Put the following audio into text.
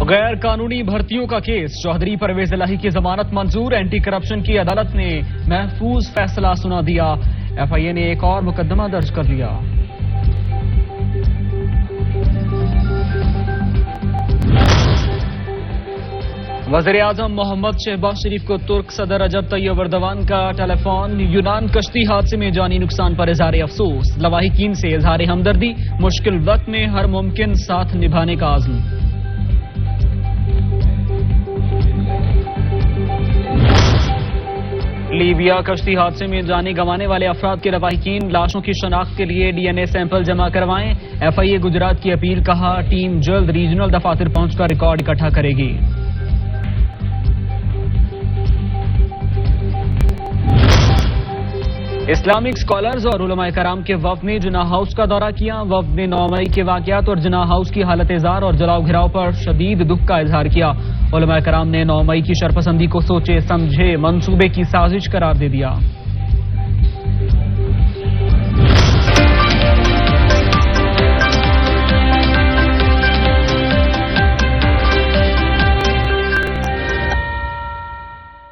غیر قانونی بھرتیوں کا کیس، چوہدری پرویز الہی کی ضمانت منظور، اینٹی کرپشن کی عدالت نے محفوظ فیصلہ سنا دیا، ایف آئی اے نے ایک اور مقدمہ درج کر لیا۔ وزیر اعظم محمد شہباز شریف کو ترک صدر رجب طیب ایردوان کا ٹیلی فون، یونان کشتی حادثے میں جانی نقصان پر اظہار افسوس، لواحقین سے اظہار ہمدردی، مشکل وقت میں ہر ممکن ساتھ نبھانے کا عزم۔ لیبیا کشتی حادثے میں جانے گنوانے والے افراد کے لواحقین لاشوں کی شناخت کے لیے ڈی این اے سیمپل جمع کروائیں، ایف آئی اے گجرات کی اپیل، کہا ٹیم جلد ریجنل دفاتر پہنچ کر ریکارڈ اکٹھا کرے گی۔ اسلامک اسکالرز اور علماء کرام کے وفد نے جناح ہاؤس کا دورہ کیا، وفد نے 9 مئی کے واقعات اور جناح ہاؤس کی حالت ازار اور جلاؤ گھراؤ پر شدید دکھ کا اظہار کیا۔ علماء کرام نے 9 مئی کی شرپسندی کو سوچے سمجھے منصوبے کی سازش قرار دے دیا۔